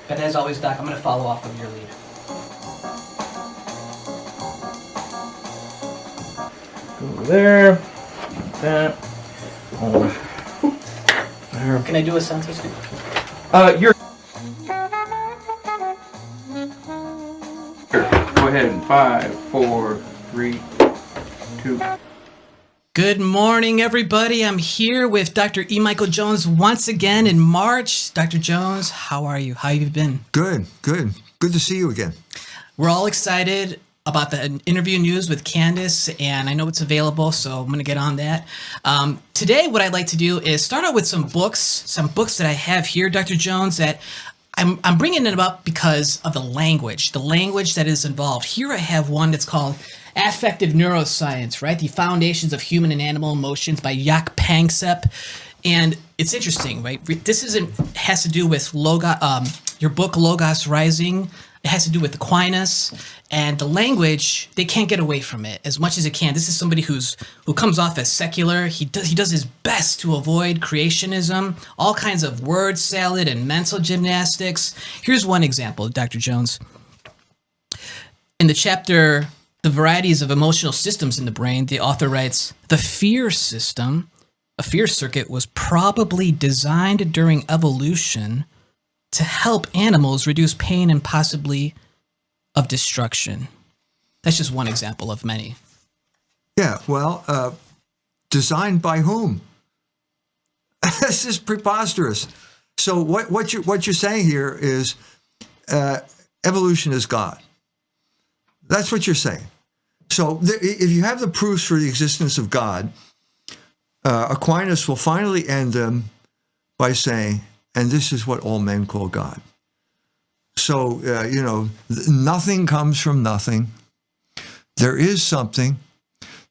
But as always, Doc, I'm going to follow off of your lead. Over there. That. There. Can I do a censorship? You're. Go ahead in 5, 4, 3, 2. Good morning, everybody. I'm here with Dr. E. Michael Jones once again in March. Dr. Jones, how are you? How have you been? Good. Good to see you again. We're all excited about the interview news with Candace, and I know it's available, so I'm going to get on that. Today, what I'd like to do is start out with some books that I have here, Dr. Jones, that I'm bringing it up because of the language that is involved. Here I have one that's called Affective Neuroscience, right? The Foundations of Human and Animal Emotions by Jaak Panksepp. And it's interesting, right? This has to do with your book, Logos Rising. It has to do with Aquinas and the language. They can't get away from it as much as it can. This is somebody who comes off as secular. He does his best to avoid creationism, all kinds of word salad and mental gymnastics. Here's one example, Dr. Jones. In the chapter, The Varieties of Emotional Systems in the Brain, the author writes, the fear system, a fear circuit, was probably designed during evolution to help animals reduce pain and possibly of destruction. That's just one example of many. Yeah, well, designed by whom? This is preposterous. So what you're saying here is evolution is God. That's what you're saying. So if you have the proofs for the existence of God, Aquinas will finally end them by saying, and this is what all men call God. So, nothing comes from nothing. There is something.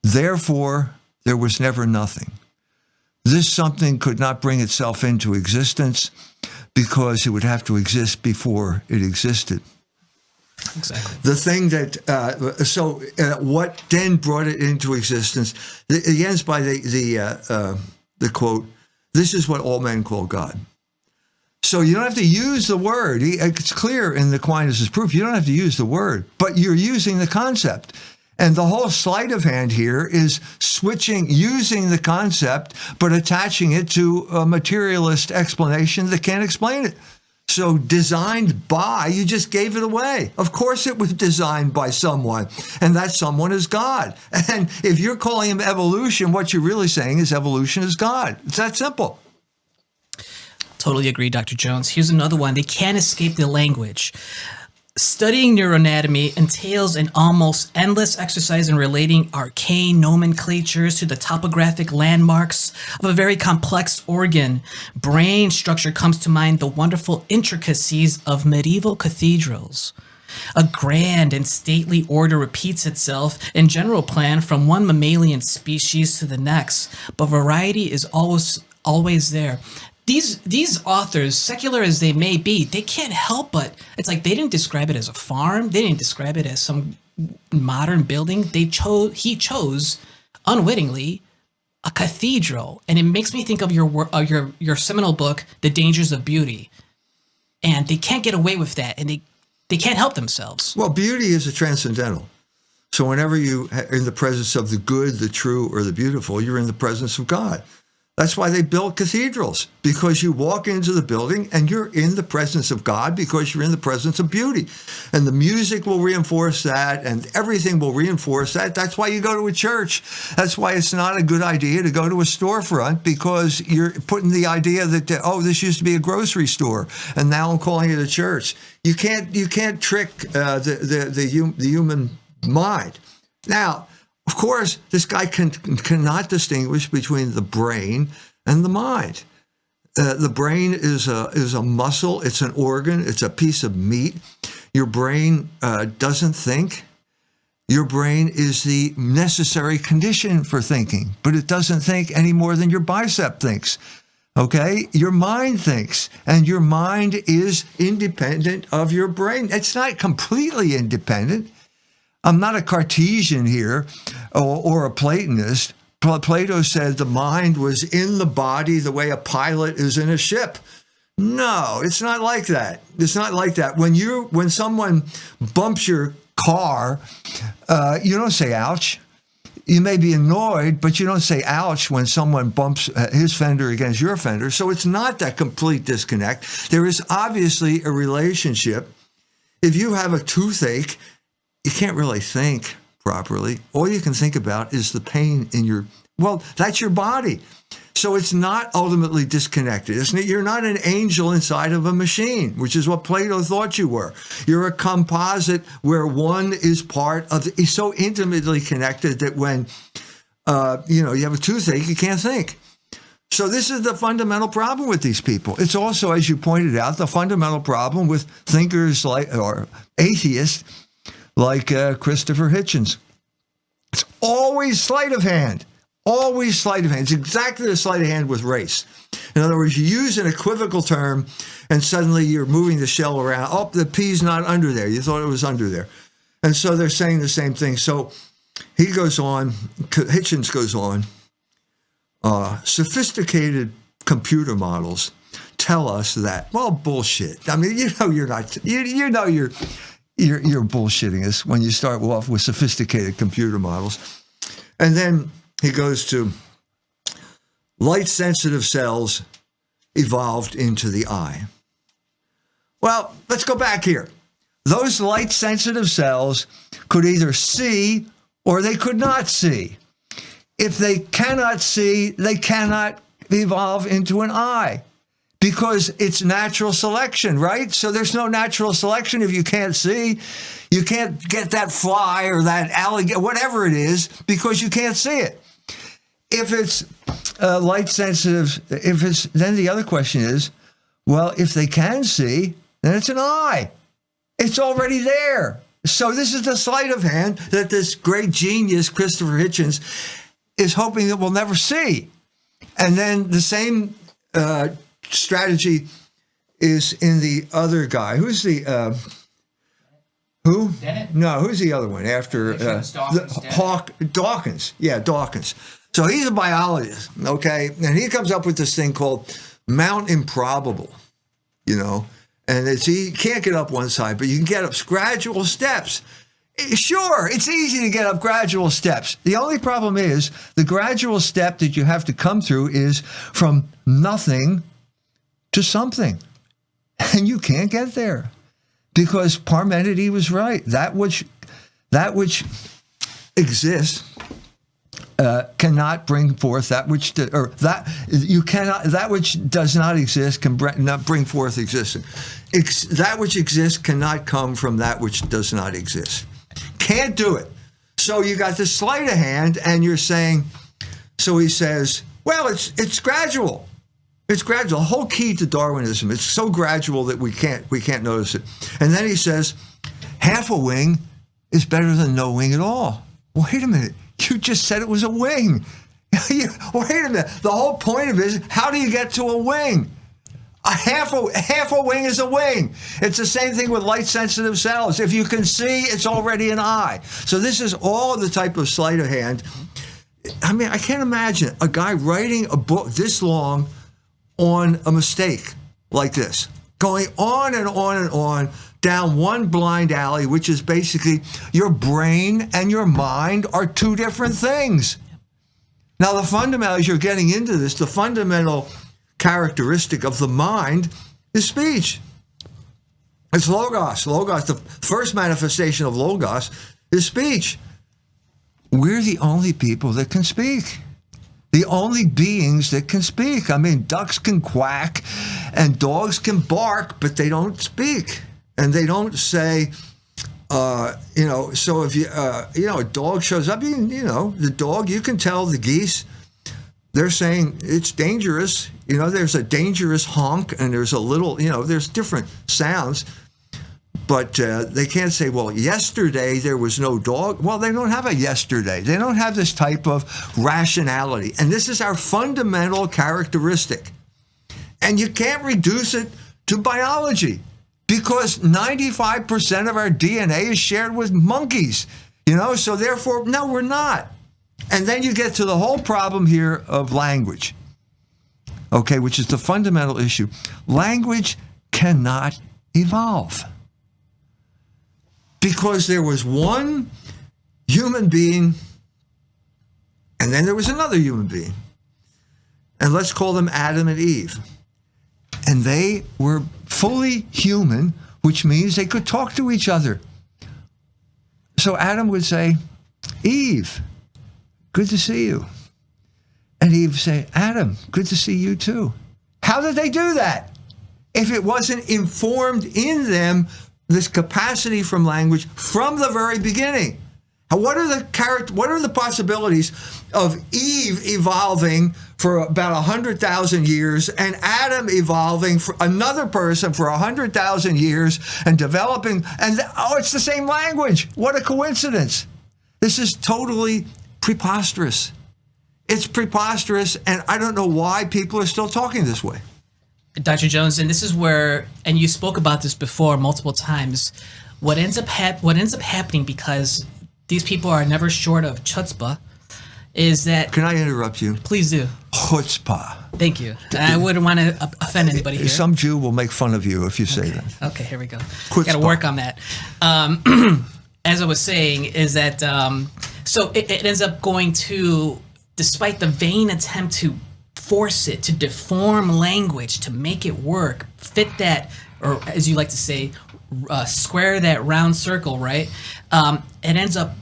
Therefore, there was never nothing. This something could not bring itself into existence because it would have to exist before it existed. Exactly. The thing that, what then brought it into existence, it ends by the quote, this is what all men call God. So you don't have to use the word. It's clear in Aquinas' proof, you don't have to use the word, but you're using the concept. And the whole sleight of hand here is using the concept, but attaching it to a materialist explanation that can't explain it. So designed by, you just gave it away. Of course it was designed by someone, and that someone is God. And if you're calling him evolution, what you're really saying is evolution is God. It's that simple. Totally agree, Dr. Jones. Here's another one. They can't escape the language. Studying neuroanatomy entails an almost endless exercise in relating arcane nomenclatures to the topographic landmarks of a very complex organ. Brain structure comes to mind the wonderful intricacies of medieval cathedrals. A grand and stately order repeats itself in general plan from one mammalian species to the next, but variety is always there. These authors, secular as they may be, they can't help but, it's like they didn't describe it as a farm. They didn't describe it as some modern building. He chose unwittingly a cathedral. And it makes me think of your seminal book, The Dangers of Beauty. And they can't get away with that. And they can't help themselves. Well, beauty is a transcendental. So whenever you are in the presence of the good, the true, or the beautiful, you're in the presence of God. That's why they built cathedrals, because you walk into the building and you're in the presence of God because you're in the presence of beauty. And the music will reinforce that and everything will reinforce that. That's why you go to a church. That's why it's not a good idea to go to a storefront, because you're putting the idea that, this used to be a grocery store and now I'm calling it a church. You can't trick the human mind. Now, of course, this guy cannot distinguish between the brain and the mind. The brain is a muscle. It's an organ. It's a piece of meat. Your brain doesn't think. Your brain is the necessary condition for thinking, but it doesn't think any more than your bicep thinks. Okay? Your mind thinks, and your mind is independent of your brain. It's not completely independent. I'm not a Cartesian here or a Platonist. Plato said the mind was in the body the way a pilot is in a ship. No, it's not like that. It's not like that. When someone bumps your car, you don't say ouch. You may be annoyed, but you don't say ouch when someone bumps his fender against your fender. So it's not that complete disconnect. There is obviously a relationship. If you have a toothache, you can't really think properly. All you can think about is the pain in that's your body. So it's not ultimately disconnected. You're not an angel inside of a machine, which is what Plato thought you were. You're a composite where one is part of it's so intimately connected that when you have a toothache, you can't think. So this is the fundamental problem with these people. It's also, as you pointed out, the fundamental problem with thinkers or atheists like Christopher Hitchens. It's always sleight of hand. Always sleight of hand. It's exactly the sleight of hand with race. In other words, you use an equivocal term and suddenly you're moving the shell around. Oh, the P's not under there. You thought it was under there. And so they're saying the same thing. So he goes on, Hitchens goes on, sophisticated computer models tell us that, well, bullshit. I mean, you're not, you're bullshitting us when you start off with sophisticated computer models. And then he goes to light-sensitive cells evolved into the eye. Well, let's go back here. Those light-sensitive cells could either see or they could not see. If they cannot see, they cannot evolve into an eye because it's natural selection, right? So there's no natural selection if you can't see. You can't get that fly or that alligator, whatever it is, because you can't see it. If it's light sensitive, then the other question is, well, if they can see, then it's an eye. It's already there. So this is the sleight of hand that this great genius, Christopher Hitchens, is hoping that we'll never see. And then the same strategy is in the other guy. Who's the... Who? Dennett? No, who's the other one after Dawkins? Yeah, Dawkins. So he's a biologist, okay? And he comes up with this thing called Mount Improbable, and he can't get up one side, but you can get up gradual steps. Sure, it's easy to get up gradual steps. The only problem is the gradual step that you have to come through is from nothing to something, and you can't get there. Because Parmenides was right. That which exists cannot bring forth that which that which does not exist can not bring forth existence. That which exists cannot come from that which does not exist. Can't do it. So you got this sleight of hand, and you're saying. So he says, well, it's gradual. It's gradual. The whole key to Darwinism, it's so gradual that we can't notice it. And then he says, half a wing is better than no wing at all. Wait a minute. You just said it was a wing. Wait a minute. The whole point of it is, how do you get to a wing? Half a wing is a wing. It's the same thing with light-sensitive cells. If you can see, it's already an eye. So this is all the type of sleight of hand. I mean, I can't imagine a guy writing a book this long on a mistake like this, going on and on and on down one blind alley, which is basically your brain and your mind are two different things. Now, the fundamental, as you're getting into this, the fundamental characteristic of the mind is speech. It's logos. Logos, the first manifestation of logos is speech. We're the only people that can speak. The only beings that can speak. I mean, ducks can quack and dogs can bark, but they don't speak. And they don't say, so if a dog shows up, the dog, you can tell the geese, they're saying it's dangerous. There's a dangerous honk and there's a little, there's different sounds. But they can't say, well, yesterday there was no dog. Well, they don't have a yesterday. They don't have this type of rationality. And this is our fundamental characteristic. And you can't reduce it to biology because 95% of our DNA is shared with monkeys. So therefore, no, we're not. And then you get to the whole problem here of language. okay, which is the fundamental issue. Language cannot evolve because there was one human being and then there was another human being. And let's call them Adam and Eve. And they were fully human, which means they could talk to each other. So Adam would say, Eve, good to see you. And Eve would say, Adam, good to see you too. How did they do that? If it wasn't informed in them, this capacity from language from the very beginning. What are the possibilities of Eve evolving for about 100,000 years and Adam evolving for another person for 100,000 years and developing, and it's the same language. What a coincidence. This is totally preposterous. It's preposterous, and I don't know why people are still talking this way. Dr. Jones, and this is where, and you spoke about this before multiple times, what ends up happening, because these people are never short of chutzpah, is that... Can I interrupt you? Please do. Chutzpah. Thank you. I wouldn't want to offend anybody here. Some Jew will make fun of you if you say that. Okay, here we go. Chutzpah. Got to work on that. As I was saying, is that, so it ends up going to, despite the vain attempt to force it, to deform language, to make it work, fit that, or as you like to say, square that round circle, right? It ends up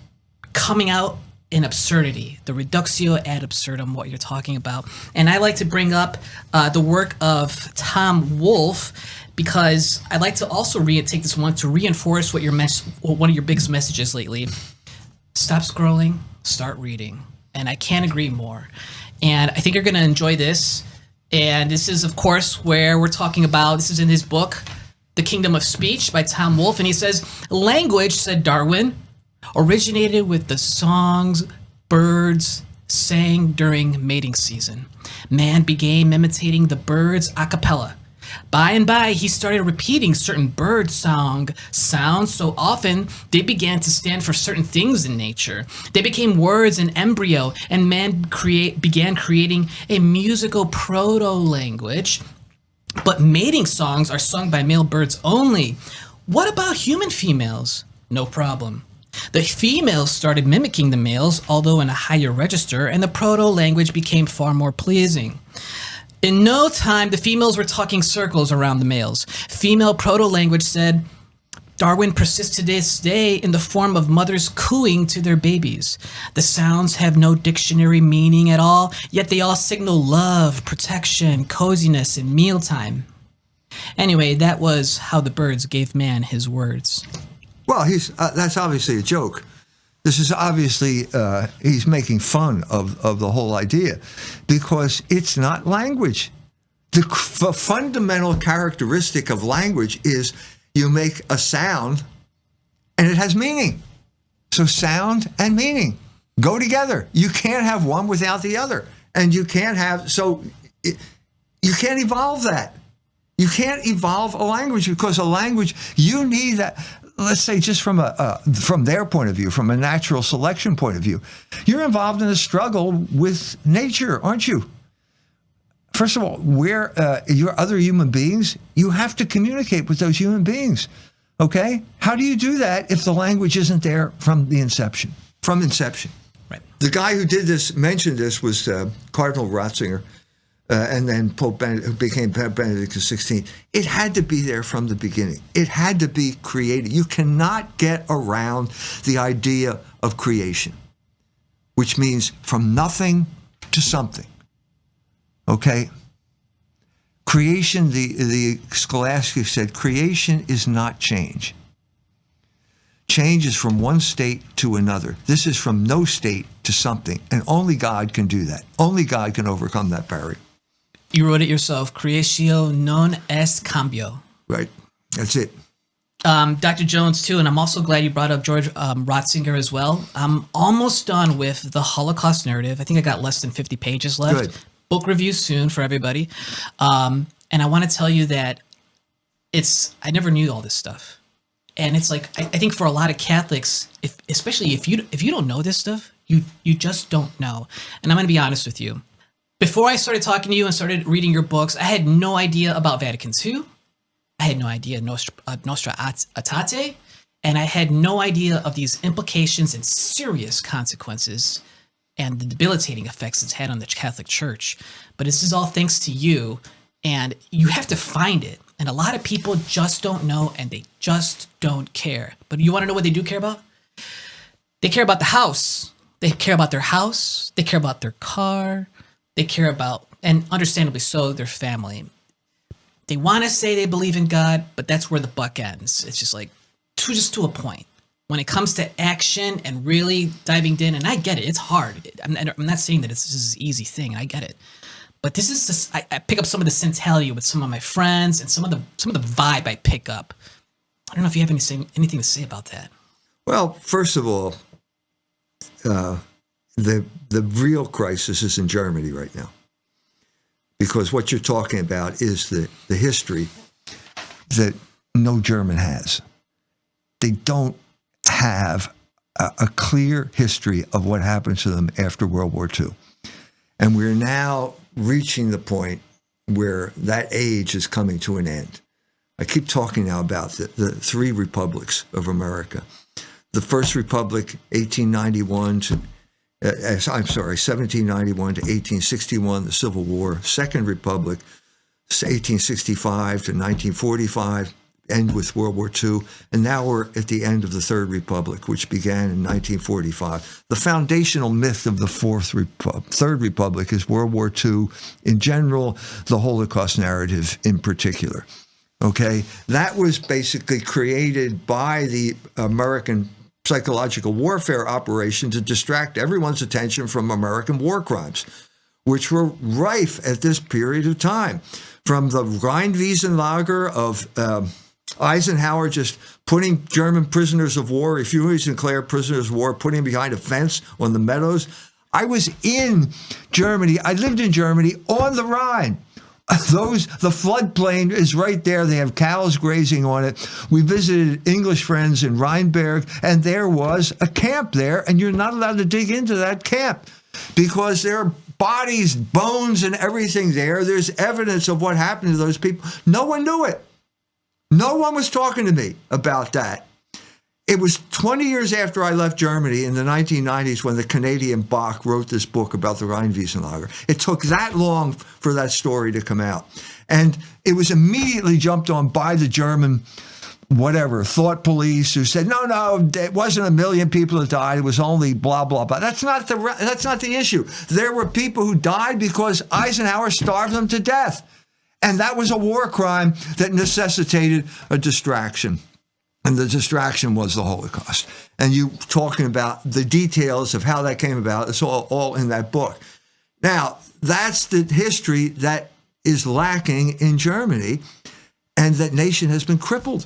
coming out in absurdity, the reductio ad absurdum, what you're talking about. And I like to bring up the work of Tom Wolfe, because I like to also take this one to reinforce what one of your biggest messages lately. Stop scrolling, start reading. And I can't agree more. And I think you're going to enjoy this. And this is, of course, where we're talking about, this is in his book, The Kingdom of Speech by Tom Wolfe. And he says, language, said Darwin, originated with the songs birds sang during mating season. Man began imitating the birds a cappella. By and by, he started repeating certain bird sounds so often they began to stand for certain things in nature. They became words in embryo, and man began creating a musical proto-language. But mating songs are sung by male birds only. What about human females? No problem. The females started mimicking the males, although in a higher register, and the proto-language became far more pleasing. In no time, the females were talking circles around the males. Female proto-language said, Darwin persists to this day in the form of mothers cooing to their babies. The sounds have no dictionary meaning at all, yet they all signal love, protection, coziness, and mealtime. Anyway, that was how the birds gave man his words. Well, that's obviously a joke. This is obviously, he's making fun of the whole idea because it's not language. The fundamental characteristic of language is you make a sound and it has meaning. So sound and meaning go together. You can't have one without the other. And you can't you can't evolve that. You can't evolve a language because a language, you need that. Let's say just from their point of view, from a natural selection point of view, you're involved in a struggle with nature, aren't you? First of all, where you're other human beings, you have to communicate with those human beings, okay? How do you do that if the language isn't there from the inception? From inception. Right. The guy who mentioned this was Cardinal Ratzinger, and then Pope Benedict, who became Pope Benedict XVI. It had to be there from the beginning. It had to be created. You cannot get around the idea of creation, which means from nothing to something. Okay? Creation, the scholastic said, creation is not change. Change is from one state to another. This is from no state to something, and only God can do that. Only God can overcome that barrier. You wrote it yourself, creatio non est cambio. Right. That's it. Dr. Jones, too, and I'm also glad you brought up George Ratzinger as well. I'm almost done with the Holocaust narrative. I think I got less than 50 pages left. Good. Book review soon for everybody. And I want to tell you that I never knew all this stuff. And it's like, I think for a lot of Catholics, especially if you don't know this stuff, you just don't know. And I'm going to be honest with you. before I started talking to you and started reading your books, I had no idea about Vatican II. I had no idea Nostra Aetate, and I had no idea of these implications and serious consequences and the debilitating effects it's had on the Catholic Church. But this is all thanks to you, and you have to find it. And a lot of people just don't know, and they just don't care. But you want to know what they do care about? They care about the house. They care about their house. They care about their car. They care about, and understandably so, their family. They want to say they believe in God, but that's where the buck ends. It's just like, just to a point. When it comes to action and really diving in, and I get it, it's hard. I'm not saying that this is an easy thing. I get it. But this is just, I pick up some of the mentality with some of my friends and some of the vibe I pick up. I don't know if you have anything to say about that. Well, first of all, the real crisis is in Germany right now, because what you're talking about is the history that no German has. They don't have a clear history of what happened to them after World War II. And we're now reaching the point where that age is coming to an end. I keep talking now about the three republics of America. The First Republic, 1791 to 1861, the Civil War. Second Republic, 1865 to 1945, end with World War II. And now we're at the end of the Third Republic, which began in 1945. The foundational myth of the Third Republic is World War II in general, the Holocaust narrative in particular. Okay, that was basically created by the American psychological warfare operation to distract everyone's attention from American war crimes, which were rife at this period of time. From the Rheinwiesenlager of Eisenhower just putting German prisoners of war, refugees and declared prisoners of war, putting behind a fence on the meadows. I was in Germany. I lived in Germany on the Rhine. The floodplain is right there. They have cows grazing on it. We visited English friends in Rheinberg, and there was a camp there, and you're not allowed to dig into that camp because there are bodies, bones, and everything there. There's evidence of what happened to those people. No one knew it. No one was talking to me about that. It was 20 years after I left Germany in the 1990s when the Canadian Bach wrote this book about the Rheinwiesenlager. It took that long for that story to come out. And it was immediately jumped on by the German, thought police who said, no, it wasn't 1 million people that died. It was only blah, blah, blah. That's not the issue. There were people who died because Eisenhower starved them to death. And that was a war crime that necessitated a distraction. And the distraction was the Holocaust. And you talking about the details of how that came about, it's all in that book. Now, that's the history that is lacking in Germany, and that nation has been crippled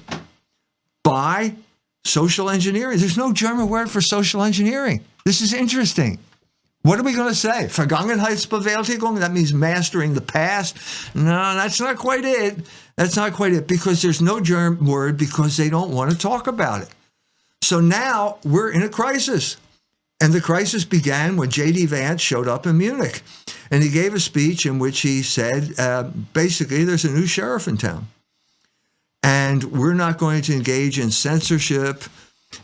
by social engineering. There's no German word for social engineering. This is interesting. What are we going to say? Vergangenheitsbewältigung? That means mastering the past? No, that's not quite it. That's not quite it, because there's no German word because they don't want to talk about it. So now we're in a crisis. And the crisis began when J.D. Vance showed up in Munich. And he gave a speech in which he said, basically, there's a new sheriff in town. And we're not going to engage in censorship,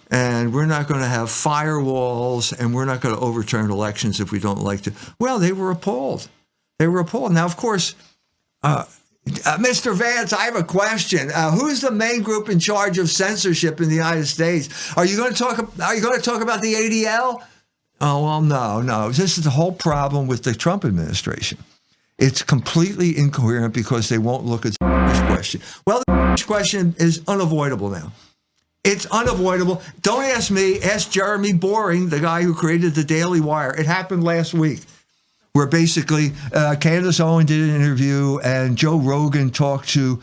and we're not going to have firewalls, and we're not going to overturn elections if we don't like to. Well, they were appalled. They were appalled. Now, of course, Mr. Vance, I have a question. Who's the main group in charge of censorship in the United States? Are you going to talk about the ADL? Oh, well, no. This is the whole problem with the Trump administration. It's completely incoherent because they won't look at the question. Well, the question is unavoidable now. It's unavoidable. Don't ask me. Ask Jeremy Boring, the guy who created the Daily Wire. It happened last week, where basically Candace Owen did an interview and Joe Rogan talked to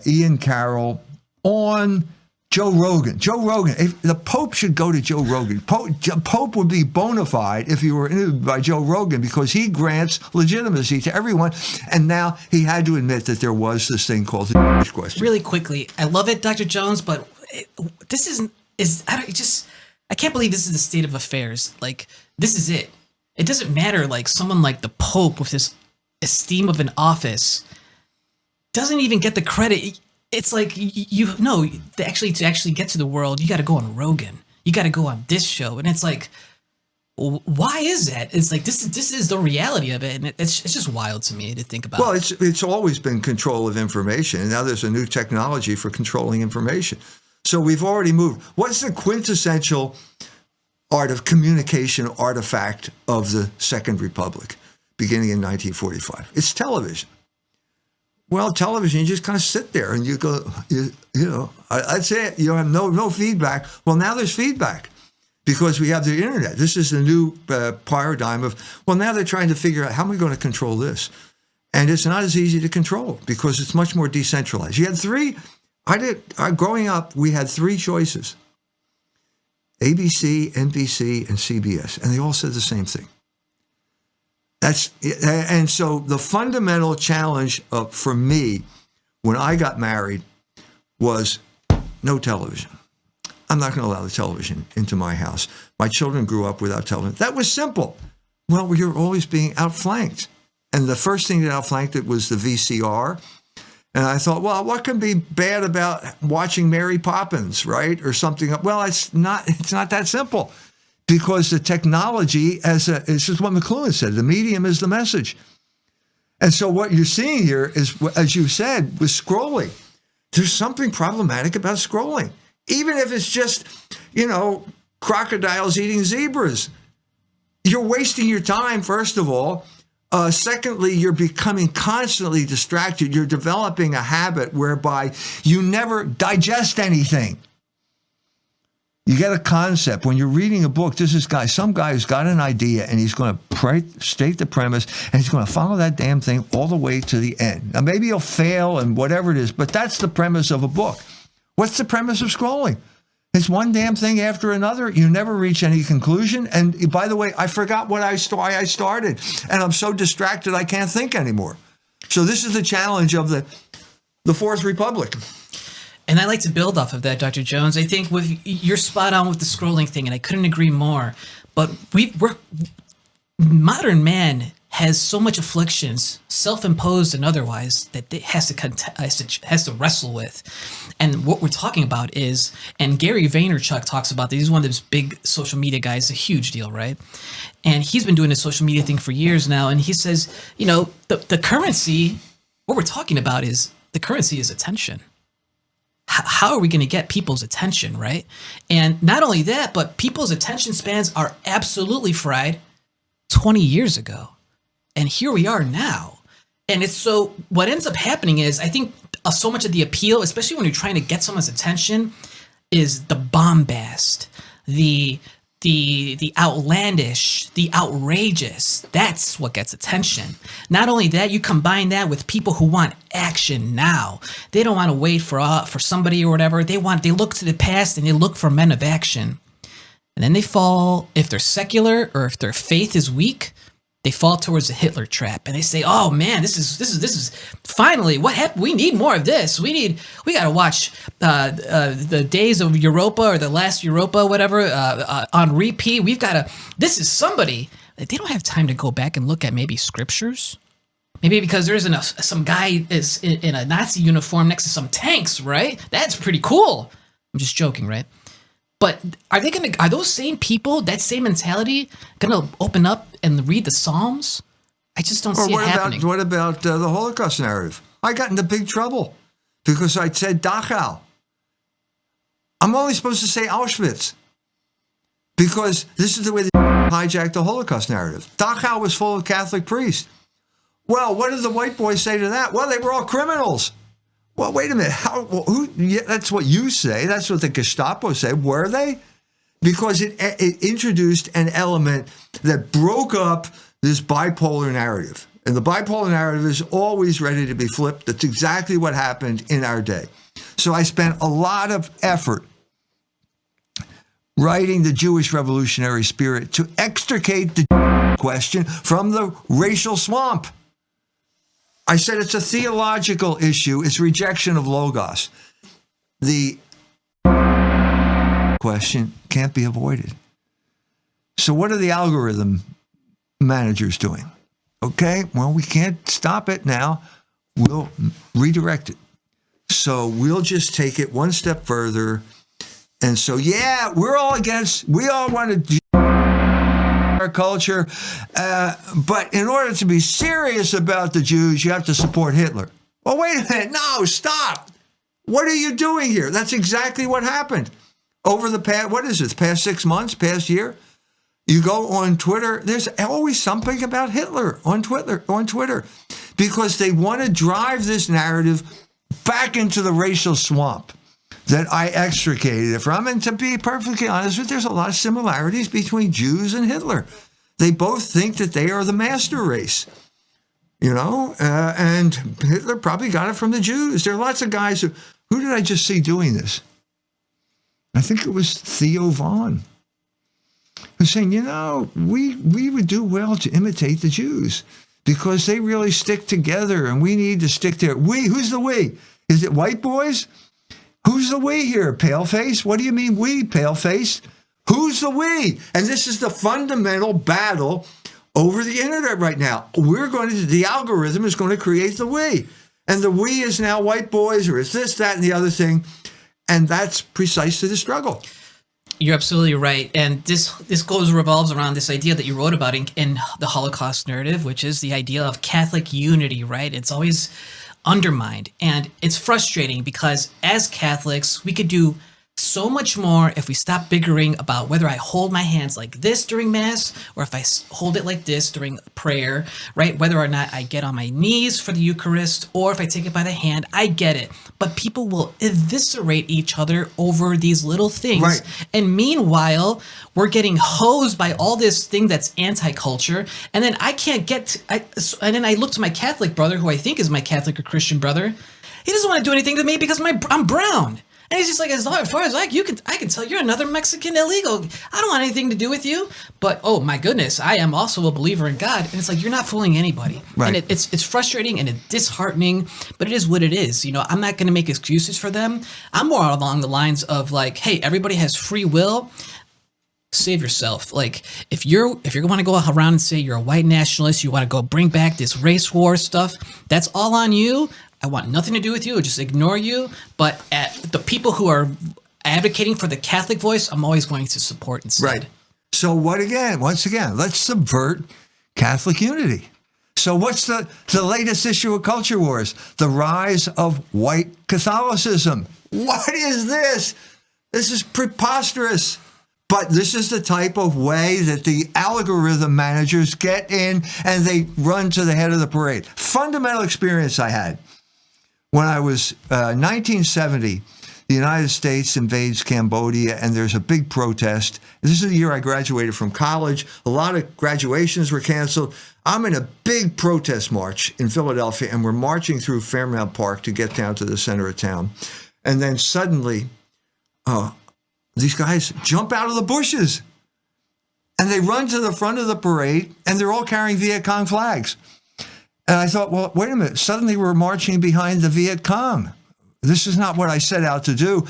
Ian Carroll on Joe Rogan. The Pope should go to Joe Rogan. Pope would be bona fide if he were interviewed by Joe Rogan, because he grants legitimacy to everyone. And now he had to admit that there was this thing called the Jewish question. Really quickly, I love it, Dr. Jones, but this I can't believe this is the state of affairs. Like, this is it. It doesn't matter, like someone like the Pope with his esteem of an office doesn't even get the credit. It's like, to actually get to the world, you got to go on Rogan. You got to go on this show. And it's like, why is that? It's like, this is the reality of it. And it's just wild to me to think about. Well, it's always been control of information. And now there's a new technology for controlling information. So we've already moved. What's the quintessential art of communication artifact of the Second Republic, beginning in 1945? It's television. Well, television, you just kind of sit there and you go, that's it. You have no feedback. Well, now there's feedback because we have the internet. This is the new paradigm of, well, now they're trying to figure out how am I going to control this? And it's not as easy to control because it's much more decentralized. You had growing up, we had three choices: ABC, NBC, and CBS. And they all said the same thing. And so the fundamental challenge for me when I got married was no television. I'm not going to allow the television into my house. My children grew up without television. That was simple. Well, you're always being outflanked. And the first thing that outflanked it was the VCR. And I thought, well, what can be bad about watching Mary Poppins, right? Or something. Well, it's not that simple. Because the technology, it's just what McLuhan said, the medium is the message. And so what you're seeing here is, as you said, with scrolling, there's something problematic about scrolling. Even if it's just, crocodiles eating zebras. You're wasting your time, first of all. Secondly, you're becoming constantly distracted. You're developing a habit whereby you never digest anything. You get a concept. When you're reading a book, some guy who's got an idea and he's going to state the premise and he's going to follow that damn thing all the way to the end. Now, maybe he'll fail and whatever it is, but that's the premise of a book. What's the premise of scrolling? It's one damn thing after another. You never reach any conclusion. And by the way, I forgot why I started. And I'm so distracted I can't think anymore. So this is the challenge of the Fourth Republic. And I like to build off of that, Dr. Jones. I think you're spot on with the scrolling thing, and I couldn't agree more. But modern man has so much afflictions, self-imposed and otherwise, that it has to wrestle with. And what we're talking about is, and Gary Vaynerchuk talks about this. He's one of those big social media guys, a huge deal, right? And he's been doing this social media thing for years now. And he says, the currency, what we're talking about is the currency is attention. How are we going to get people's attention, right? And not only that, but people's attention spans are absolutely fried 20 years ago. And here we are now. And it's so, what ends up happening is, I think so much of the appeal, especially when you're trying to get someone's attention, is the bombast, the outlandish, the outrageous. That's what gets attention. Not only that, you combine that with people who want action now. They don't want to wait for somebody or whatever. They look to the past and they look for men of action. And then they fall, if they're secular or if their faith is weak, they fall towards the Hitler trap and they say, "Oh man, this is finally what happened. We need more of this. We got to watch the Days of Europa or the Last Europa, whatever, on repeat. We've got to. This is somebody." They don't have time to go back and look at maybe scriptures, maybe because there's some guy is in a Nazi uniform next to some tanks, right? That's pretty cool. I'm just joking, right? But are those same people, that same mentality, gonna open up and read the Psalms? I just don't see it happening. What about the Holocaust narrative? I got into big trouble because I said Dachau. I'm only supposed to say Auschwitz because this is the way they hijacked the Holocaust narrative. Dachau was full of Catholic priests. Well, what did the white boys say to that? Well, they were all criminals. Well, wait a minute. That's what you say. That's what the Gestapo said. Were they? Because it introduced an element that broke up this bipolar narrative. And the bipolar narrative is always ready to be flipped. That's exactly what happened in our day. So I spent a lot of effort writing the Jewish revolutionary spirit to extricate the question from the racial swamp. I said it's a theological issue. It's rejection of logos. The question can't be avoided. So what are the algorithm manager's doing. Okay, well, we can't stop it now. We'll redirect it. So we'll just take it one step further. And so, yeah, we all want to our culture. But in order to be serious about the Jews, you have to support Hitler. Well, wait a minute. No, stop. What are you doing here? That's exactly what happened over the past 6 months, past year. You go on Twitter, there's always something about Hitler on Twitter, because they want to drive this narrative back into the racial swamp that I extricated it from. And to be perfectly honest with you, there's a lot of similarities between Jews and Hitler. They both think that they are the master race, and Hitler probably got it from the Jews. There are lots of guys who did I just see doing this? I think it was Theo Vaughn, who's saying, we would do well to imitate the Jews because they really stick together and we need to stick there. Who's the we? Is it white boys? Who's the we here? Paleface? What do you mean we, paleface? Who's the we? And this is the fundamental battle over the internet right now. The algorithm is going to create the we. And the we is now white boys, or it's this, that, and the other thing. And that's precisely the struggle. You're absolutely right. And this revolves around this idea that you wrote about in the Holocaust narrative, which is the idea of Catholic unity, right? It's always undermined. And it's frustrating because as Catholics, we could do so much more if we stop bickering about whether I hold my hands like this during Mass or if I hold it like this during prayer, right? Whether or not I get on my knees for the Eucharist or if I take it by the hand, I get it. But people will eviscerate each other over these little things. Right. And meanwhile, we're getting hosed by all this thing that's anti-culture. And then I can't and then I look to my Catholic brother, who I think is my Catholic or Christian brother. He doesn't want to do anything to me because I'm brown. And he's just like, as far as I can tell, you're another Mexican illegal. I don't want anything to do with you. But, oh, my goodness, I am also a believer in God. And it's like, you're not fooling anybody. Right. And it's frustrating and it's disheartening, but it is what it is. I'm not going to make excuses for them. I'm more along the lines of like, hey, everybody has free will. Save yourself. Like, if you want to go around and say you're a white nationalist, you want to go bring back this race war stuff, that's all on you. I want nothing to do with you, or just ignore you. But at the people who are advocating for the Catholic voice, I'm always going to support instead. Right. So once again, let's subvert Catholic unity. So what's the latest issue of Culture Wars? The rise of white Catholicism. What is this? This is preposterous. But this is the type of way that the algorithm managers get in and they run to the head of the parade. Fundamental experience I had. When I was 1970, the United States invades Cambodia, and there's a big protest. This is the year I graduated from college. A lot of graduations were canceled. I'm in a big protest march in Philadelphia, and we're marching through Fairmount Park to get down to the center of town. And then suddenly, these guys jump out of the bushes, and they run to the front of the parade, and they're all carrying Viet Cong flags. And I thought, well, wait a minute. Suddenly we're marching behind the Viet Cong. This is not what I set out to do.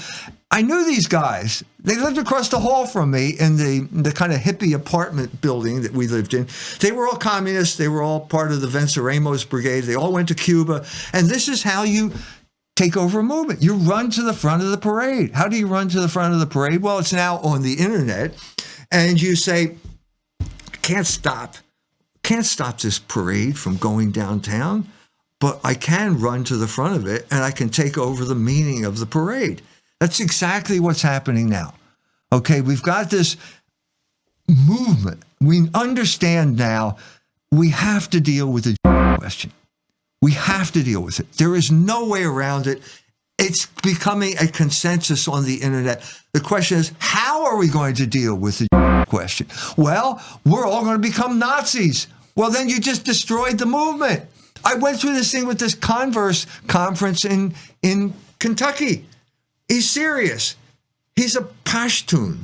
I knew these guys. They lived across the hall from me in the kind of hippie apartment building that we lived in. They were all communists. They were all part of the Venceremos Brigade. They all went to Cuba. And this is how you take over a movement. You run to the front of the parade. How do you run to the front of the parade? Well, it's now on the internet. And you say, can't stop this parade from going downtown, but I can run to the front of it and I can take over the meaning of the parade. That's exactly what's happening now. Okay, we've got this movement. We understand now we have to deal with the question. We have to deal with it. There is no way around it. It's becoming a consensus on the internet. The question is, how are we going to deal with the question? Well, we're all going to become Nazis. Well, then you just destroyed the movement. I went through this thing with this Converse conference in Kentucky. He's serious. He's a Pashtun.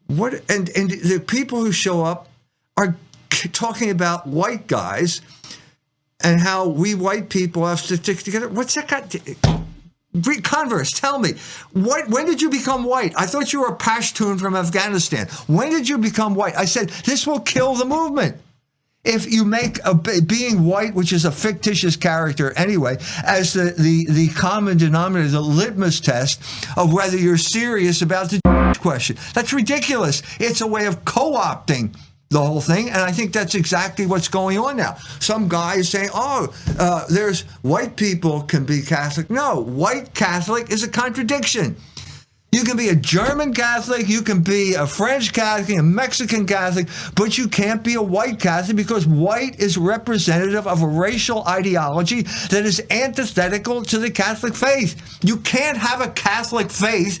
And the people who show up are talking about white guys and how we white people have to stick together. What's that got to... Converse, tell me, when did you become white? I thought you were a Pashtun from Afghanistan. When did you become white? I said, this will kill the movement. If you make being white, which is a fictitious character anyway, as the common denominator, the litmus test of whether you're serious about the question, that's ridiculous. It's a way of co-opting the whole thing, and I think that's exactly what's going on now. Some guy is saying, there's white people can be Catholic. No, white Catholic is a contradiction. You can be a German Catholic, you can be a French Catholic, a Mexican Catholic, but you can't be a white Catholic because white is representative of a racial ideology that is antithetical to the Catholic faith. You can't have a Catholic faith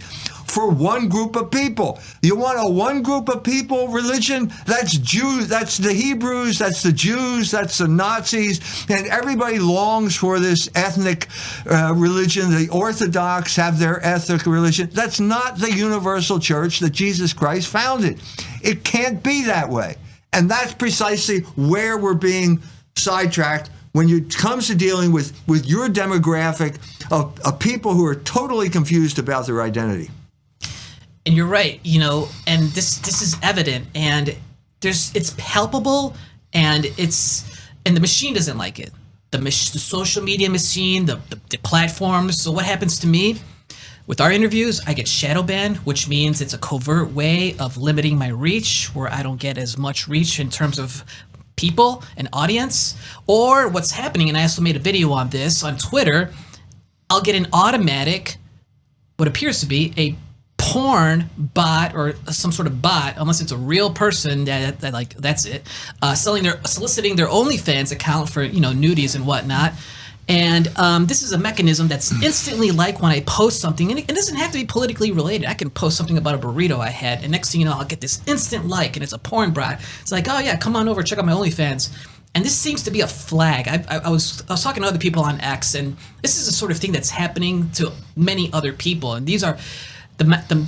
for one group of people. You want a one group of people religion? That's Jews, that's the Hebrews, that's the Jews, that's the Nazis, and everybody longs for this ethnic religion. The Orthodox have their ethnic religion. That's not the universal church that Jesus Christ founded. It can't be that way. And that's precisely where we're being sidetracked when it comes to dealing with your demographic of people who are totally confused about their identity. And you're right, and this is evident, and it's palpable, and the machine doesn't like it. The social media machine, the platforms. So what happens to me with our interviews? I get Shadowban, which means it's a covert way of limiting my reach, where I don't get as much reach in terms of people and audience. Or what's happening, and I also made a video on this on Twitter, I'll get an automatic, what appears to be a porn bot or some sort of bot, unless it's a real person that's it, soliciting their OnlyFans account for nudies and whatnot. And this is a mechanism that's instantly like when I post something, and it doesn't have to be politically related. I can post something about a burrito I had, and next thing you know, I'll get this instant like, and it's a porn bot. It's like, oh yeah, come on over, check out my OnlyFans. And this seems to be a flag. I was talking to other people on X, and this is the sort of thing that's happening to many other people, and these are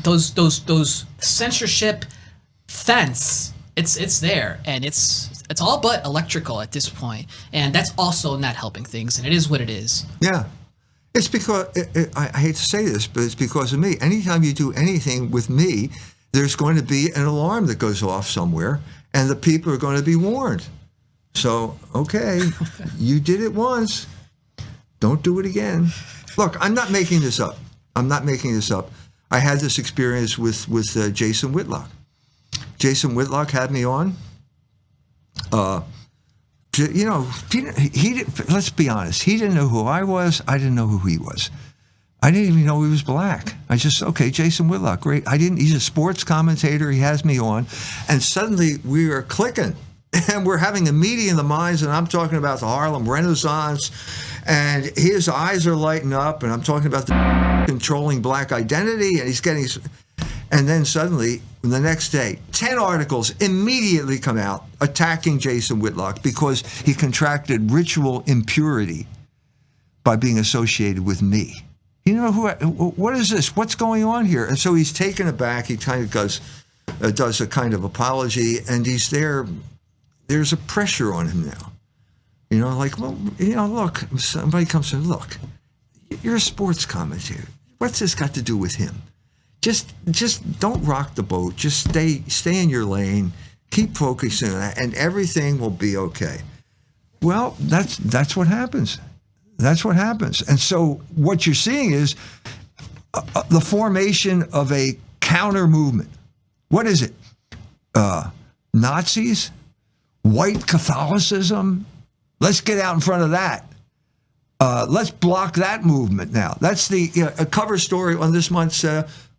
those censorship fence. It's there, and it's all but electrical at this point, and that's also not helping things, and it is what it is. Yeah, it's because I hate to say this, but it's because of me. Anytime you do anything with me, there's going to be an alarm that goes off somewhere, and the people are going to be warned. So, okay, you did it once, don't do it again. Look, I'm not making this up. I had this experience with Jason Whitlock. Jason Whitlock had me on. Let's be honest. He didn't know who I was. I didn't know who he was. I didn't even know he was black. I just, Jason Whitlock, great. He's a sports commentator. He has me on. And suddenly we are clicking. And we're having a meeting in the minds, and I'm talking about the Harlem Renaissance, and his eyes are lighting up, and I'm talking about the controlling black identity, and he's getting, and then suddenly, the next day, 10 articles immediately come out attacking Jason Whitlock because he contracted ritual impurity by being associated with me. What is this? What's going on here? And so he's taken aback. He kind of does a kind of apology, and he's there. There's a pressure on him now. Look, somebody comes and look, you're a sports commentator. What's this got to do with him? Just don't rock the boat. Just stay in your lane. Keep focusing on that, and everything will be okay. Well, that's what happens. That's what happens. And so what you're seeing is the formation of a counter movement. What is it? Nazis? White Catholicism? Let's get out in front of that. Let's block that movement now. That's the a cover story on this month's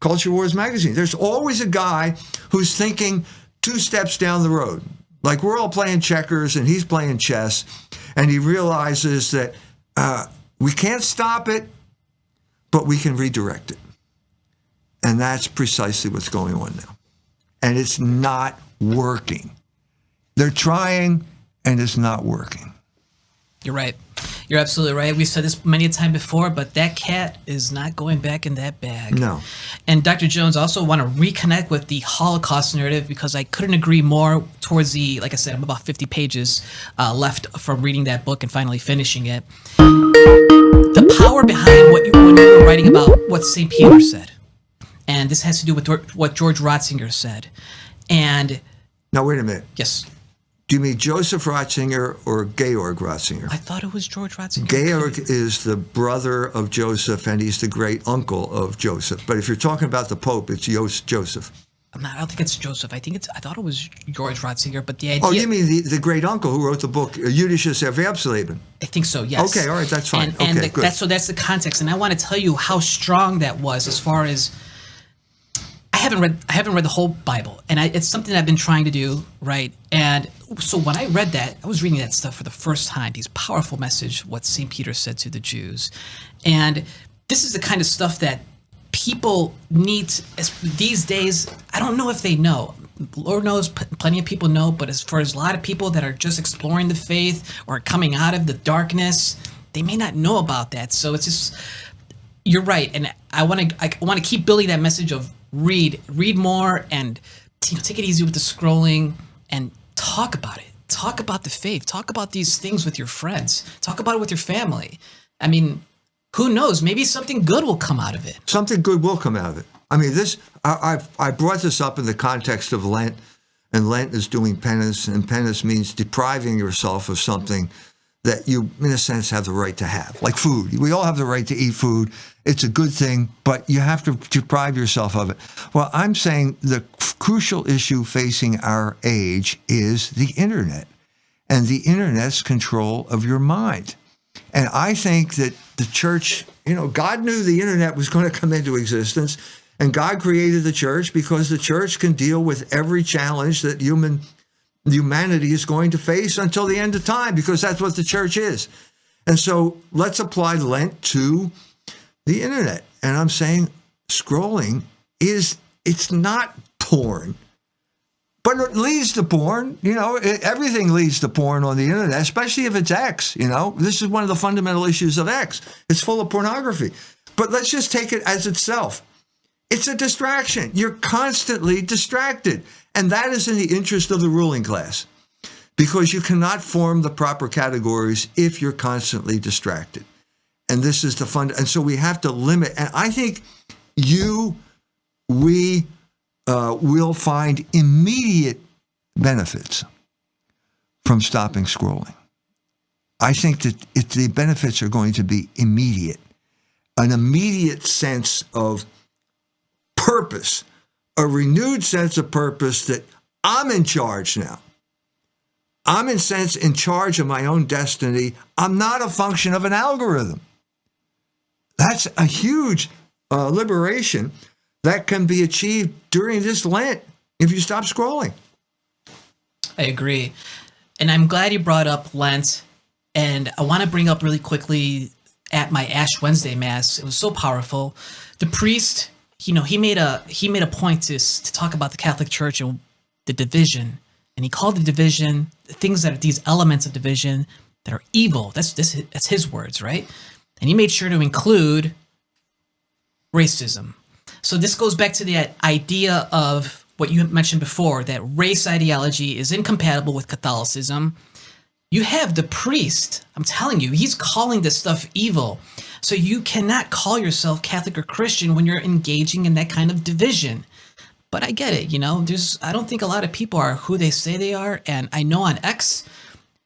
Culture Wars magazine. There's always a guy who's thinking 2 steps down the road. Like we're all playing checkers and he's playing chess, and he realizes that we can't stop it, but we can redirect it. And that's precisely what's going on now. And it's not working. They're trying, and it's not working. You're right. You're absolutely right. We've said this many a time before, but that cat is not going back in that bag. No. And Dr. Jones, also want to reconnect with the Holocaust narrative because I couldn't agree more towards like I said, I'm about 50 pages left from reading that book and finally finishing it. the power behind when you were writing about what St. Peter said. And this has to do with what George Ratzinger said. And Now, wait a minute. yes, Do you mean Joseph Ratzinger or Georg Ratzinger? I thought it was George Ratzinger. Georg is the brother of Joseph, and he's the great uncle of Joseph. But if you're talking about the Pope, it's Joseph. I don't think it's Joseph. I thought it was George Ratzinger, but the idea. Oh, you mean the great uncle who wrote the book Jüdisches Erwerbsleben? I think so, yes. Okay, all right, that's fine. And Okay, good. that's the context. And I want to tell you how strong that was as far as I haven't read the whole Bible, and it's something I've been trying to do, right? And so when I read that, I was reading that stuff for the first time, these powerful message, what St. Peter said to the Jews. And this is the kind of stuff that people need these days. I don't know if they know. Lord knows plenty of people know, but as far as a lot of people that are just exploring the faith or coming out of the darkness, they may not know about that. So it's just, you're right. And I want to keep building that message of read more, and take it easy with the scrolling and talk about it. Talk about the faith. Talk about these things with your friends. Talk about it with your family. I mean, who knows? Maybe something good will come out of it. Something good will come out of it. I mean, I brought this up in the context of Lent, and Lent is doing penance, and penance means depriving yourself of something that you, in a sense, have the right to have, like food. We all have the right to eat food. It's a good thing, but you have to deprive yourself of it. Well, I'm saying the crucial issue facing our age is the internet and the internet's control of your mind. And I think that the church, God knew the internet was going to come into existence, and God created the church because the church can deal with every challenge that humanity is going to face until the end of time, because that's what the church is. And so let's apply Lent to the internet. And I'm saying scrolling it's not porn, but it leads to porn. Everything leads to porn on the internet, especially if it's X. This is one of the fundamental issues of X. It's full of pornography. But let's just take it as itself. It's a distraction. You're constantly distracted. And that is in the interest of the ruling class, because you cannot form the proper categories if you're constantly distracted. And this is the fun. And so we have to limit. And I think we will find immediate benefits from stopping scrolling. I think that the benefits are going to be immediate, an immediate sense of purpose, a renewed sense of purpose that I'm in charge now. I'm in charge of my own destiny. I'm not a function of an algorithm. That's a huge liberation that can be achieved during this Lent if you stop scrolling. I agree. And I'm glad you brought up Lent. And I want to bring up really quickly at my Ash Wednesday Mass. It was so powerful. The priest, he made a point to talk about the Catholic Church and the division. And he called the division, the things that are these elements of division that are evil. That's his words, right? And he made sure to include racism. So this goes back to the idea of what you mentioned before, that race ideology is incompatible with Catholicism. You have the priest, I'm telling you, he's calling this stuff evil. So you cannot call yourself Catholic or Christian when you're engaging in that kind of division. But I get it, I don't think a lot of people are who they say they are. And I know on X,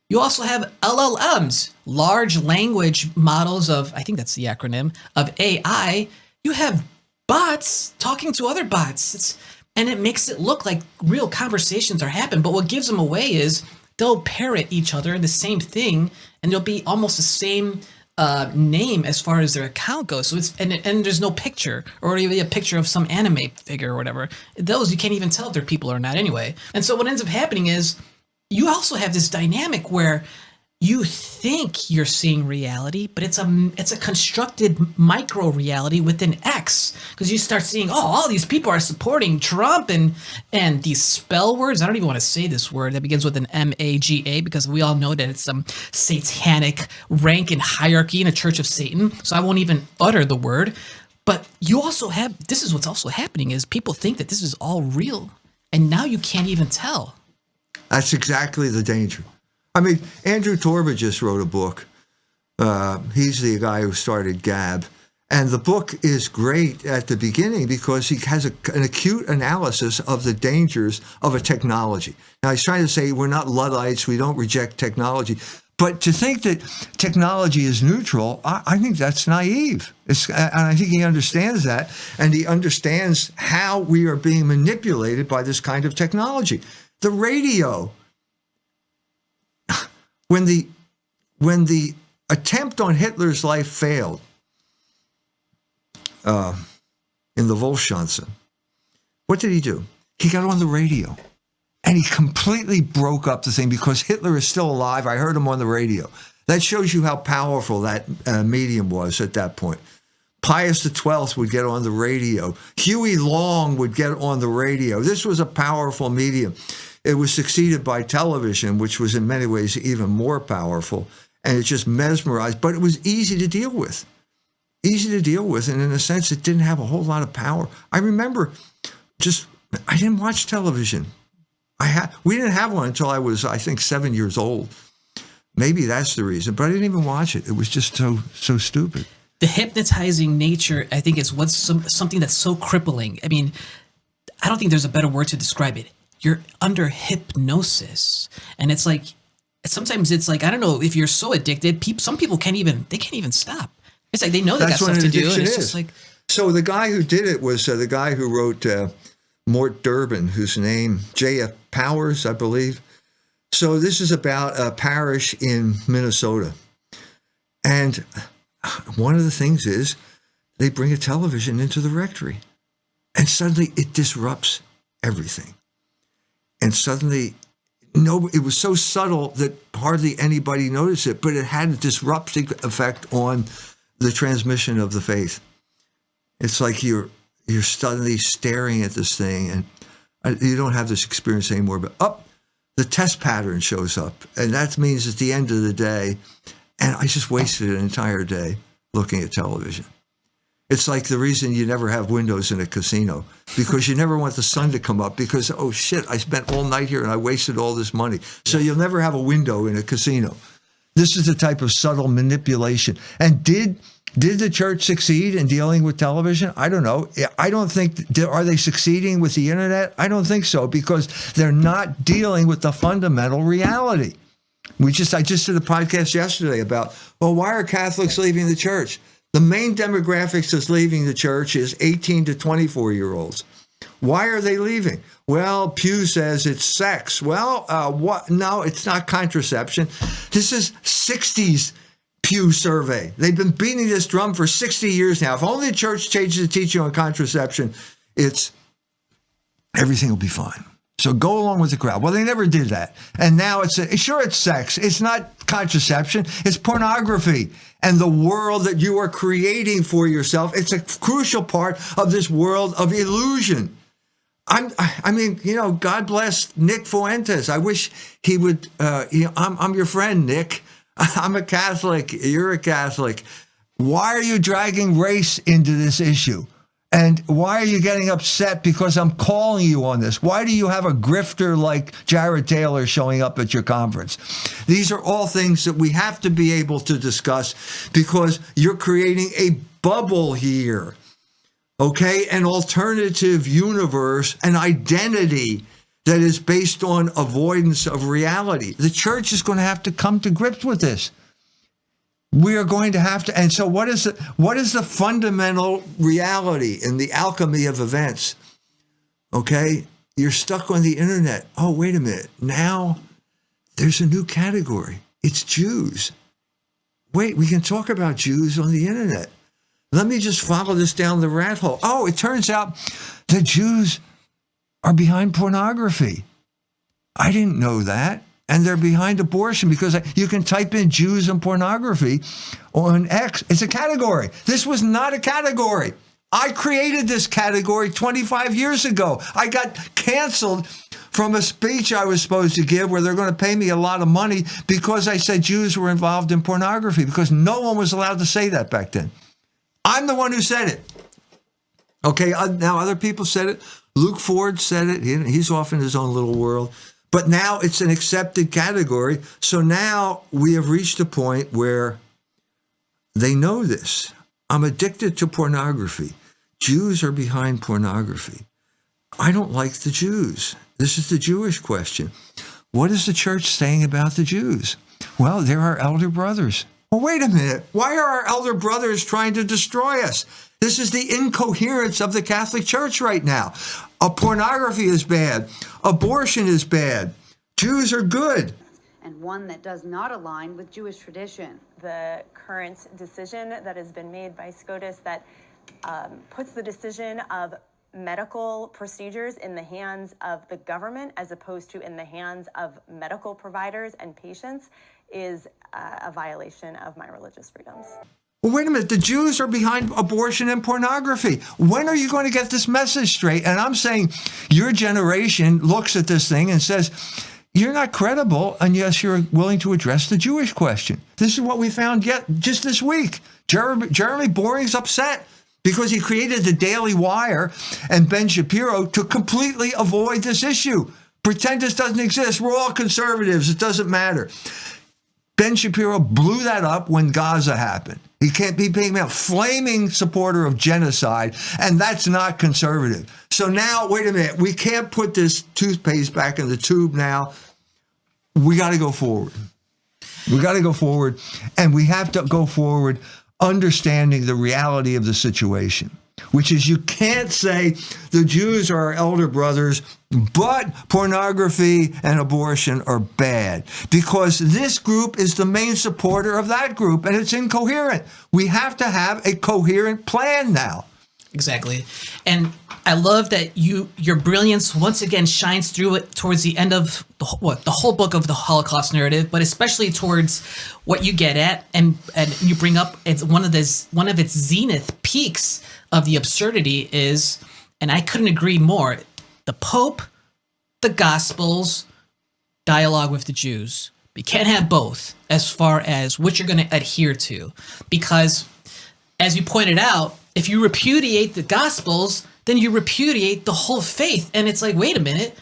you also have LLMs, large language models of, I think that's the acronym, of AI. You have bots talking to other bots. And it makes it look like real conversations are happening. But what gives them away is they'll parrot each other in the same thing, and they'll be almost the same name as far as their account goes. So and there's no picture, or even a picture of some anime figure or whatever. Those you can't even tell if they're people or not anyway. And so what ends up happening is you also have this dynamic where you think you're seeing reality, but it's a constructed micro reality within X, because you start seeing, all these people are supporting Trump and these spell words. I don't even want to say this word that begins with an MAGA, because we all know that it's some satanic rank and hierarchy in a Church of Satan. So I won't even utter the word. But you also have, this is what's also happening, is people think that this is all real, and now you can't even tell. That's exactly the danger. I mean, Andrew Torba just wrote a book He's the guy who started Gab. And the book is great at the beginning because he has an acute analysis of the dangers of a technology. Now, he's trying to say we're not Luddites, we don't reject technology. But to think that technology is neutral, I think that's naive. And I think he understands that. And he understands how we are being manipulated by this kind of technology. The radio, when the attempt on Hitler's life failed, in the Wolfschanze, what did he do? He got on the radio and he completely broke up the thing because Hitler is still alive. I heard him on the radio. That shows you how powerful that medium was at that point. Pius XII would get on the radio. Huey Long would get on the radio. This was a powerful medium. It was succeeded by television, which was in many ways even more powerful, and it just mesmerized, but it was easy to deal with. And in a sense, it didn't have a whole lot of power. I remember I didn't watch television. We didn't have one until I was, I think, 7 years old. Maybe that's the reason, but I didn't even watch it. It was just so stupid. The hypnotizing nature, I think, is what's something that's so crippling. I mean, I don't think there's a better word to describe it. You're under hypnosis, and it's like sometimes it's like, I don't know, if you're so addicted, some people can't even stop. It's like they know they got stuff to do, and it's just like. So the guy who did it was the guy who wrote Mort Durbin, whose name J.F. Powers, I believe. So this is about a parish in Minnesota, and one of the things is they bring a television into the rectory, and suddenly it disrupts everything, and suddenly. No, it was so subtle that hardly anybody noticed it, but it had a disrupting effect on the transmission of the faith. It's like you're suddenly staring at this thing, and you don't have this experience anymore. But the test pattern shows up, and that means at the end of the day, and I just wasted an entire day looking at television. It's like the reason you never have windows in a casino, because you never want the sun to come up because, oh shit, I spent all night here and I wasted all this money. So you'll never have a window in a casino. This is the type of subtle manipulation. And did the church succeed in dealing with television? I don't know. I don't think, are they succeeding with the internet? I don't think so, because they're not dealing with the fundamental reality. I just did a podcast yesterday about, well, why are Catholics leaving the church? The main demographics that's leaving the church is 18 to 24-year-olds. Why are they leaving? Well, Pew says it's sex. Well, what? No, it's not contraception. This is 60s Pew survey. They've been beating this drum for 60 years now. If only the church changes the teaching on contraception, everything will be fine. So go along with the crowd. Well, they never did that. And now it's sex. It's not contraception. It's pornography. And the world that you are creating for yourself, it's a crucial part of this world of illusion. I mean, God bless Nick Fuentes. I wish he would, I'm your friend, Nick. I'm a Catholic. You're a Catholic. Why are you dragging race into this issue? And why are you getting upset because I'm calling you on this? Why do you have a grifter like Jared Taylor showing up at your conference? These are all things that we have to be able to discuss, because you're creating a bubble here, okay? An alternative universe, an identity that is based on avoidance of reality. The church is going to have to come to grips with this. We are going to have to, and so what is the fundamental reality in the alchemy of events? Okay, you're stuck on the internet. Oh, wait a minute. Now there's a new category. It's Jews. Wait, we can talk about Jews on the internet. Let me just follow this down the rat hole. Oh, it turns out the Jews are behind pornography. I didn't know that. And they're behind abortion because you can type in Jews and pornography on X. It's a category. This was not a category. I created this category 25 years ago. I got canceled from a speech I was supposed to give where they're going to pay me a lot of money because I said Jews were involved in pornography, because no one was allowed to say that back then. I'm the one who said it. Okay, now other people said it. Luke Ford said it. He's off in his own little world. But now it's an accepted category. So now we have reached a point where They know this. I'm addicted to pornography. Jews are behind pornography. I don't like the Jews. This is the Jewish question. What is the church saying about the Jews? Well, they're our elder brothers. Well, wait a minute. Why are our elder brothers trying to destroy us? This is the incoherence of the Catholic Church right now. Pornography is bad. Abortion is bad. Jews are good. And one that does not align with Jewish tradition. The current decision that has been made by SCOTUS that puts the decision of medical procedures in the hands of the government as opposed to in the hands of medical providers and patients is a violation of my religious freedoms. Well, wait a minute. The Jews are behind abortion and pornography. When are you going to get this message straight? And I'm saying your generation looks at this thing and says, you're not credible unless you're willing to address the Jewish question. This is what we found just this week. Jeremy Boring's upset because he created the Daily Wire and Ben Shapiro to completely avoid this issue. Pretend this doesn't exist. We're all conservatives. It doesn't matter. Ben Shapiro blew that up when Gaza happened. He became a flaming supporter of genocide, and that's not conservative. So now, wait a minute. We can't put this toothpaste back in the tube now. We got to go forward. We got to go forward, and we have to go forward understanding the reality of the situation, which is you can't say the Jews are our elder brothers, but pornography and abortion are bad, because this group is the main supporter of that group, and it's incoherent. We have to have a coherent plan now. Exactly. And I love that your brilliance once again shines through it towards the end of the whole book of the Holocaust narrative, but especially towards what you get at, and you bring up it's one of its zenith peaks of the absurdity is, and I couldn't agree more, the Pope, the Gospels, dialogue with the Jews. You can't have both as far as what you're going to adhere to, because as you pointed out, if you repudiate the Gospels, then you repudiate the whole faith. And it's like, wait a minute.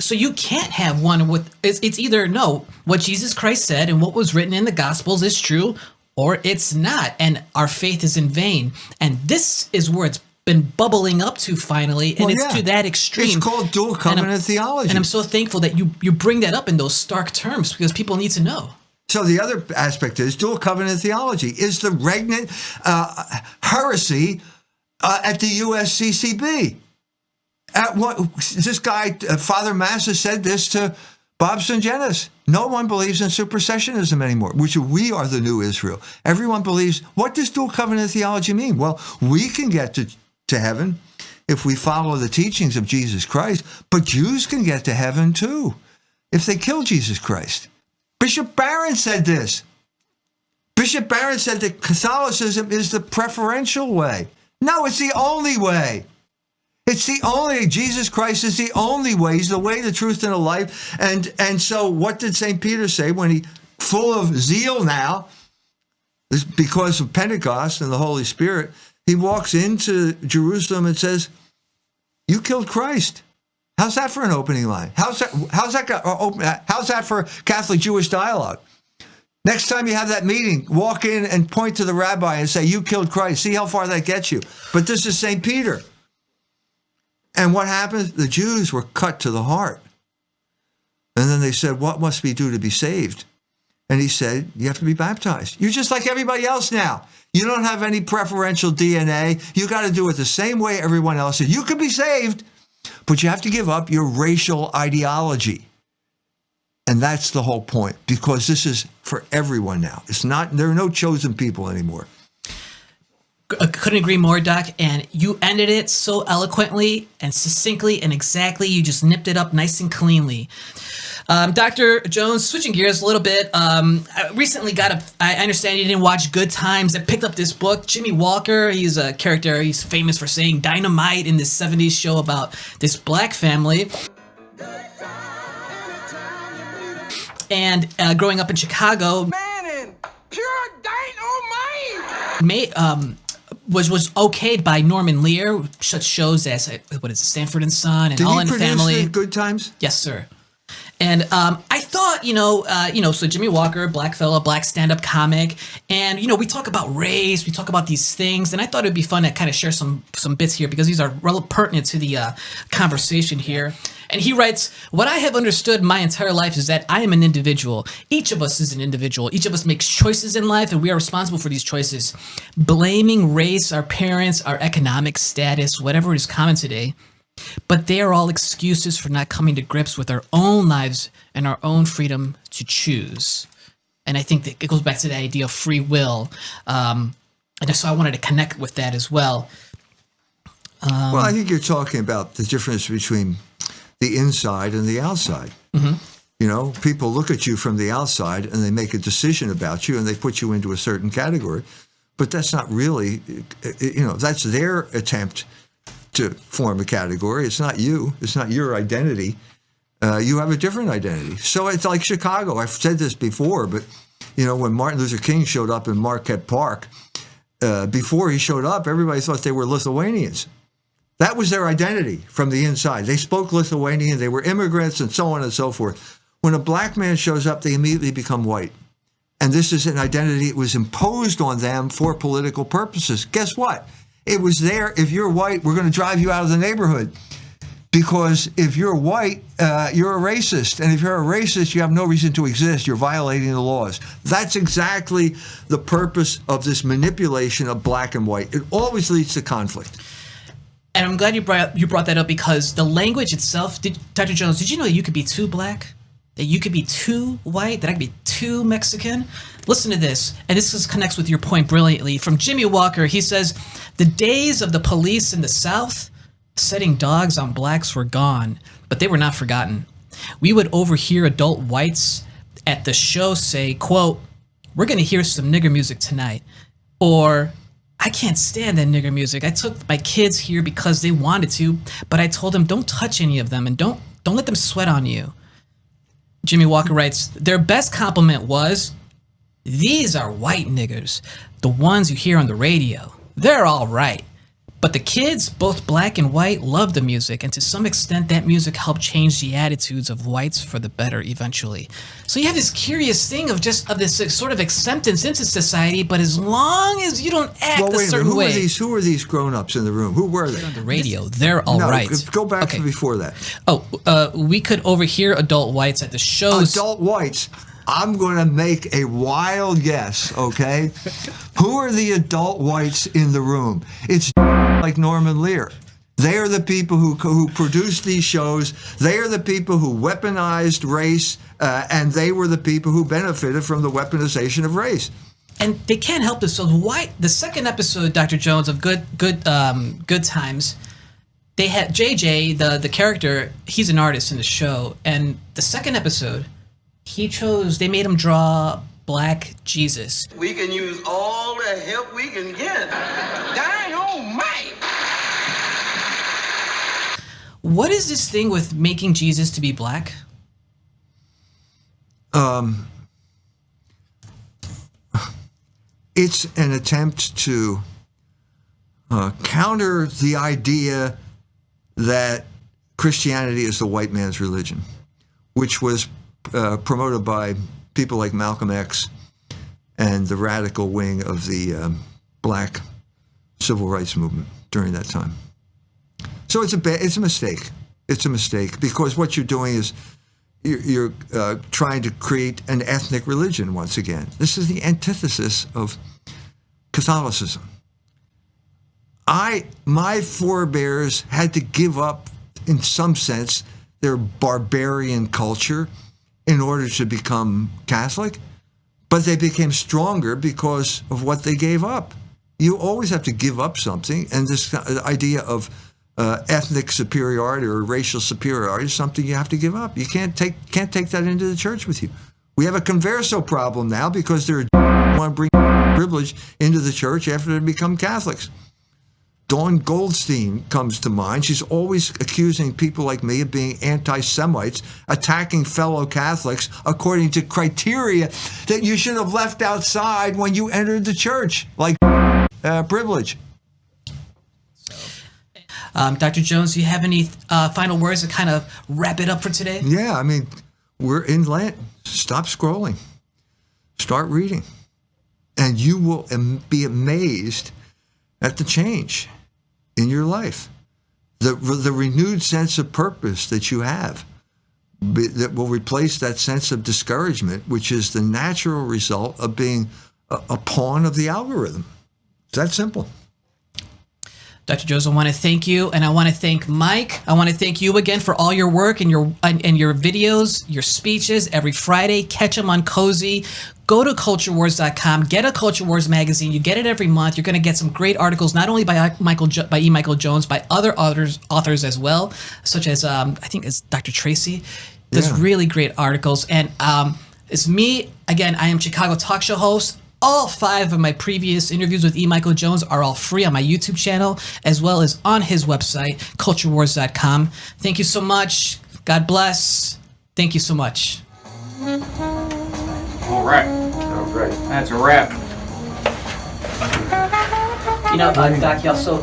So you can't have one with, it's either no, what Jesus Christ said and what was written in the Gospels is true, or it's not. And our faith is in vain. And this is where it's been bubbling up to finally. And it's to that extreme. It's called Dual Covenant Theology. And I'm so thankful that you bring that up in those stark terms, because people need to know. So the other aspect is Dual Covenant Theology is the regnant heresy at the USCCB. This guy, Father Massa, said this to Bob Sungenis. No one believes in supersessionism anymore, which we are the new Israel. Everyone believes. What does Dual Covenant Theology mean? Well, we can get to heaven if we follow the teachings of Jesus Christ, but Jews can get to heaven too if they kill Jesus Christ. Bishop Barron said this. Bishop Barron said that Catholicism is the preferential way. No, it's the only way. It's the only, Jesus Christ is the only way. He's the way, the truth, and the life. And so what did St. Peter say when he, full of zeal now, because of Pentecost and the Holy Spirit, he walks into Jerusalem and says, you killed Christ. How's that for an opening line? How's that for Catholic Jewish dialogue? Next time you have that meeting, walk in and point to the rabbi and say, you killed Christ. See how far that gets you. But this is St. Peter. And what happened? The Jews were cut to the heart. And then they said, what must we do to be saved? And he said, you have to be baptized. You're just like everybody else now. You don't have any preferential DNA. You got to do it the same way everyone else did. You could be saved, but you have to give up your racial ideology. And that's the whole point, because this is for everyone now. It's not, there are no chosen people anymore. Couldn't agree more, Doc. And you ended it so eloquently and succinctly and exactly. You just nipped it up nice and cleanly. Dr. Jones, switching gears a little bit. I recently I understand you didn't watch Good Times. I picked up this book. Jimmy Walker, he's a character. He's famous for saying dynamite in this 70s show about this black family. And growing up in Chicago, pure dynamite! Was okayed by Norman Lear, such shows as Stanford and Son and Did All he in the produce Family. the Good Times? Yes, sir. And I thought, so Jimmy Walker, black fella, black stand-up comic, and we talk about race, we talk about these things, and I thought it'd be fun to kind of share some bits here because these are relevant, pertinent to the conversation here. And he writes, "What I have understood my entire life is that I am an individual. Each of us is an individual. Each of us makes choices in life, and we are responsible for these choices. Blaming race, our parents, our economic status, whatever is common today, but they are all excuses for not coming to grips with our own lives and our own freedom to choose." And I think that it goes back to the idea of free will. And so I wanted to connect with that as well. Well, I think you're talking about the difference between the inside and the outside. Mm-hmm. People look at you from the outside and they make a decision about you and they put you into a certain category. But that's not really, that's their attempt to form a category. It's not you. It's not your identity. You have a different identity. So it's like Chicago. I've said this before, but, when Martin Luther King showed up in Marquette Park, before he showed up, everybody thought they were Lithuanians. That was their identity from the inside. They spoke Lithuanian, they were immigrants, and so on and so forth. When a black man shows up, they immediately become white. And this is an identity that was imposed on them for political purposes. Guess what? It was there. If you're white, we're going to drive you out of the neighborhood. Because if you're white, you're a racist. And if you're a racist, you have no reason to exist. You're violating the laws. That's exactly the purpose of this manipulation of black and white. It always leads to conflict. And I'm glad you brought that up because the language itself, Dr. Jones, did you know that you could be too black? That you could be too white? That I could be too Mexican? Listen to this, and this just connects with your point brilliantly. From Jimmy Walker, he says, "The days of the police in the South setting dogs on blacks were gone, but they were not forgotten. We would overhear adult whites at the show say, quote, 'We're going to hear some nigger music tonight,' or 'I can't stand that nigger music. I took my kids here because they wanted to, but I told them don't touch any of them and don't let them sweat on you.'" Jimmy Walker writes, "Their best compliment was, 'These are white niggers, the ones you hear on the radio. They're all right. But the kids, both black and white, love the music, and to some extent that music helped change the attitudes of whites for the better eventually.'" So you have this curious thing of this sort of acceptance into society, but as long as you don't act a certain way. Who were these grown-ups in the room? Who were they? On the radio, they're all right. Go back to before that. We could overhear adult whites at the shows. Adult whites. I'm going to make a wild guess, okay? Who are the adult whites in the room? It's like Norman Lear. They are the people who produced these shows. They are the people who weaponized race, and they were the people who benefited from the weaponization of race. And they can't help themselves. Why? The second episode, Dr. Jones, of Good Times, they had JJ, the character. He's an artist in the show, and the second episode, they made him draw Black Jesus. We can use all the help we can get. Dynamite! What is this thing with making Jesus to be black? It's an attempt to counter the idea that Christianity is the white man's religion, which was promoted by people like Malcolm X and the radical wing of the black civil rights movement during that time. So it's a mistake. It's a mistake because what you're doing is you're trying to create an ethnic religion once again. This is the antithesis of Catholicism. My forebears had to give up, in some sense, their barbarian culture in order to become Catholic, but they became stronger because of what they gave up. You always have to give up something, and this idea of ethnic superiority or racial superiority is something you have to give up. You can't take that into the church with you. We have a converso problem now because they're want to bring privilege into the church after they become Catholics. Dawn Goldstein comes to mind. She's always accusing people like me of being anti-Semites, attacking fellow Catholics according to criteria that you should have left outside when you entered the church, like privilege. Dr. Jones, do you have any final words to kind of wrap it up for today? Yeah, I mean, we're in Lent. Stop scrolling. Start reading. And you will be amazed at the change in your life. The renewed sense of purpose that you have that will replace that sense of discouragement, which is the natural result of being a pawn of the algorithm. It's that simple. Dr. Jones, I want to thank you, and I want to thank Mike. I want to thank you again for all your work and your videos, your speeches every Friday. Catch them on Cozy. Go to culturewars.com. Get a Culture Wars magazine. You get it every month. You're going to get some great articles, not only by E. Michael Jones, by other authors as well, such as I think it's Dr. Tracy. There's really great articles, and it's me again. I am Chicago talk show host. All 5 of my previous interviews with E. Michael Jones are all free on my YouTube channel, as well as on his website, culturewars.com. Thank you so much. God bless. Thank you so much. All right. All right. That's a wrap. You know, Doc, you also